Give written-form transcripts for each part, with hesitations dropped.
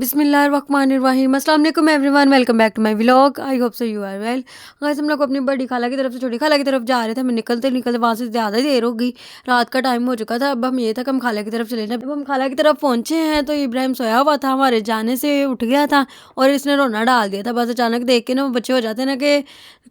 बिस्मिल्लाहिर्रहमानिर्रहीम। अस्सलाम वालेकुम everyone, welcome back to my vlog. I hope so you are well. Guys, हम लोग अपनी बड़ी खाला की तरफ से छोटी खाला की तरफ जा रहे थे। हमें निकलते निकलते वहाँ से ज़्यादा देर हो गई, रात का टाइम हो चुका था। अब हम ये था कि हम खाला की तरफ चले जाए। जब हम खाला की तरफ पहुँचे हैं तो इब्राहिम सोया हुआ था, हमारे जाने से उठ गया था और इसने रोना डाल दिया था। बस अचानक देख के ना वो बच्चे हो जाते हैं ना कि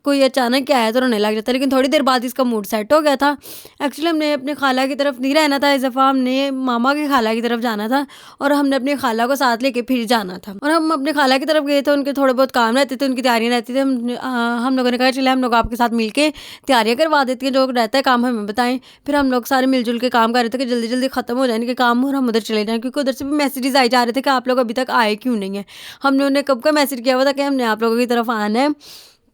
कोई अचानक क्या है तो रोने लग जाता है। लेकिन थोड़ी देर बाद इसका मूड सेट हो गया था। एक्चुअली हमने अपने खाला की तरफ नहीं रहना था, इस दफ़ा हमने मामा की खाला की तरफ जाना था और हमने अपनी खाला को साथ लेके फिर जाना था। और हम अपने खाला की तरफ गए थे, उनके थोड़े बहुत काम रहते थे, उनकी तैयारियां रहती थी। हम लोगों ने कहा चले हम लोग आपके साथ मिलके तैयारियां करवा देती हैं, जो रहता है काम हमें बताएं। फिर हम लोग सारे मिलजुल के काम कर रहे थे कि जल्दी जल्दी खत्म हो जाए इनके काम और हम उधर चले जाएं, क्योंकि उधर से भी मैसेजेस आए जा रहे थे कि आप लोग अभी तक आए क्यों नहीं है। हमने उन्हें कब का मैसेज किया हुआ था कि हमने आप लोगों की तरफ आना है,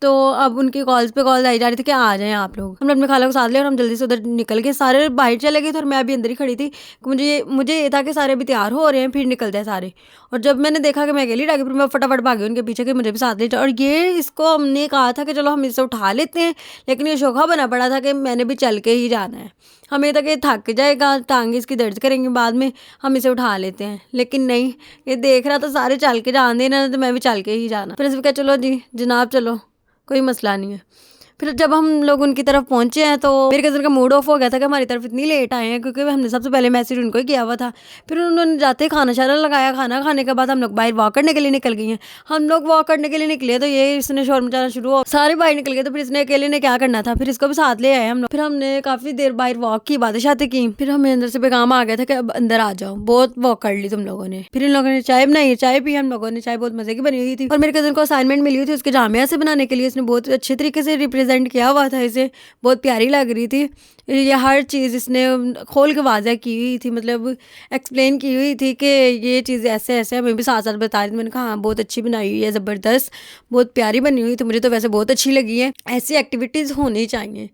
तो अब उनकी कॉल्स पे कॉल आई जा रही थी कि आ जाएं आप लोग। हमने अपने खाला को साथ लिया और हम जल्दी से उधर निकल गए। सारे बाहर चले गए थे और मैं अभी अंदर ही खड़ी थी। मुझे ये था कि सारे अभी तैयार हो रहे हैं, फिर निकलते हैं सारे। और जब मैंने देखा कि मैं अकेली रह गई, फिर मैं फटाफट भागी उनके पीछे कि मुझे भी साथ ले जाओ। और ये इसको हमने कहा था कि चलो हम इसे उठा लेते हैं, लेकिन ये शोखा बना पड़ा था कि मैंने भी चल के ही जाना है। हमें तक ये थक जाएगा, टांगे इसकी दर्द करेंगे बाद में, हम इसे उठा लेते हैं। लेकिन नहीं, ये देख रहा था सारे चल के जान देना, तो मैं भी चल के ही जाना। फिर इसमें क्या, चलो जी जनाब चलो, कोई मसला नहीं है। फिर जब हम लोग उनकी तरफ पहुंचे हैं तो मेरे कज़न का मूड ऑफ हो गया था कि हमारी तरफ इतनी लेट आए हैं, क्योंकि हमने सबसे पहले मैसेज उनको ही किया हुआ था। फिर उन्होंने जाते ही खाना शाना लगाया। खाना खाने के बाद हम लोग बाहर वॉक करने के लिए निकल गई हैं। हम लोग वॉक करने के लिए निकले तो ये इसने शोर मचाना शुरू हो, सारे बाहर निकल गए। तो फिर इसने अकेले ने क्या करना था, फिर इसको भी साथ ले आए हम लोग। फिर हमने काफ़ी देर बाहर वॉक की, बातें शातें की। फिर हमें अंदर से पैगाम आ गया था कि अब अंदर आ जाओ, बहुत वॉक कर ली तुम लोगों ने। फिर इन लोगों ने चाय बनाई, चाय पी हम लोगों ने। चाय बहुत मजे की बनी हुई थी और मेरे कज़न को असाइनमेंट मिली हुई थी उसके जामिया से बनाने के लिए। इसने बहुत अच्छे तरीके से रिप्रेजेंट किया हुआ था, इसे बहुत प्यारी लग रही थी। ये हर चीज़ इसने खोल के वाज़ह की हुई थी, मतलब एक्सप्लेन की हुई थी कि ये चीज़ ऐसे ऐसे, हमें भी साथ साथ बता रही थी। मैंने कहा हाँ बहुत अच्छी बनाई हुई है, ज़बरदस्त, बहुत प्यारी बनी हुई थी। मुझे तो वैसे बहुत अच्छी लगी है। ऐसी एक्टिविटीज़ होनी चाहिए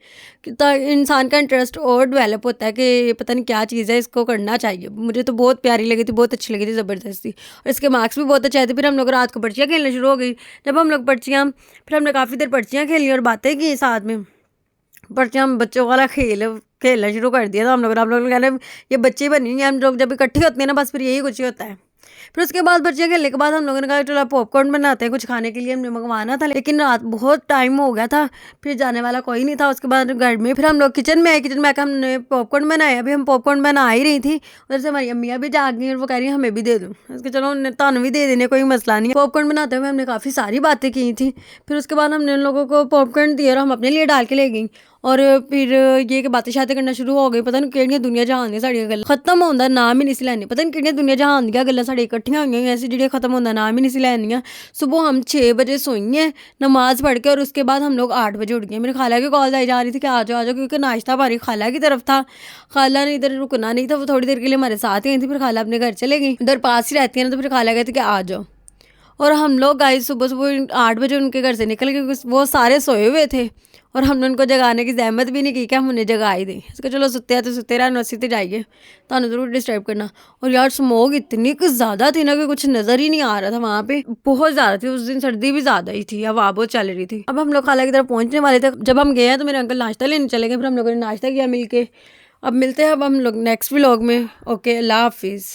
तो इंसान का इंटरेस्ट और डेवलप होता है कि पता नहीं क्या चीज़ है, इसको करना चाहिए। मुझे तो बहुत प्यारी लगी थी, बहुत अच्छी लगी थी, ज़बरदस्त थी। और इसके मार्क्स भी बहुत अच्छे आए थे। फिर हम लोग रात को पर्चियाँ खेलना शुरू हो गई। जब हम लोग फिर हमने काफ़ी देर पर्चियाँ खेली और बातें की साथ में। पर्चियाँ हम बच्चों वाला खेलना शुरू कर दिया था हम लोग कहने ये बच्चे बनी हैं। हम लोग जब इकट्ठे होते हैं ना, बस फिर यही कुछ ही होता है। फिर उसके बाद बच्चियाँ खेलने के बाद हम लोगों ने कहा चलो पॉपकॉर्न बनाते हैं, कुछ खाने के लिए हमने मंगवाना था, लेकिन रात बहुत टाइम हो गया था, फिर जाने वाला कोई नहीं था। उसके बाद घर में फिर हम लोग किचन में आए। किचन में आकर हमने पॉपकॉर्न बनाया। अभी हम पॉपकॉर्न बना ही रही थी, उधर से हमारी अम्मियाँ भी जाग गई और वो कह रही है हमें भी दे दो। उसके चलो तानू भी दे देने, कोई मसला नहीं। पॉपकॉर्न बनाते हुए हमने काफ़ी सारी बातें की थी। फिर उसके बाद हमने उन लोगों को पॉपकॉर्न दिए और हम अपने लिए डाल के ले गई। और फिर ये कि बातें शातें करना शुरू हो गई। पता नहीं किहड़ियां दुनिया जहान दियां साड़ियां गल्लां खत्म होंदा नाम ही नहीं सी लैंदी। पता नहीं किहड़ियां दुनिया जहान दियां गल्लां साढ़े इकट्ठियां होईयां ऐसी जेह्ड़ियां खत्म होंदा नाम ही नहीं सी लैंदियां। सुबह हम 6 बजे सोई हैं नमाज पढ़ के और उसके बाद हम लोग 8 बजे उठ गए। मेरी खाला की कॉल आई जा रही थी कि आ जाओ, क्योंकि नाश्ता हमारी खाला की तरफ था। खाला ने इधर रुकना नहीं था, वो थोड़ी देर के लिए हमारे साथ ही थी। फिर खाला अपने घर चले गई, उधर पास ही रहती है ना, तो फिर खाला कहती कि आ जाओ। और हम लोग गाइस सुबह सुबह 8 बजे उनके घर से निकल गए, क्योंकि वो सारे सोए हुए थे और हमने उनको जगाने की जहमत भी नहीं की कि हम उन्हें जगा ही दें। इसका चलो सुते हैं तो सुते रहना, उसी ते जाइए, तो जरूर डिस्टर्ब करना। और यार स्मोक इतनी कुछ ज़्यादा थी ना कि कुछ नज़र ही नहीं आ रहा था वहाँ पे, बहुत ज़्यादा थी। उस दिन सर्दी भी ज़्यादा ही थी, हवा बहुत चल रही थी। अब हम लोग खाला की तरफ पहुँचने वाले थे। जब हम गए हैं तो मेरे अंकल नाश्ता लेने चले गए, फिर हम लोगों ने नाश्ता किया मिल के। अब मिलते हैं अब हम लोग नेक्स्ट व्लॉग में। ओके, अल्लाह हाफिज़।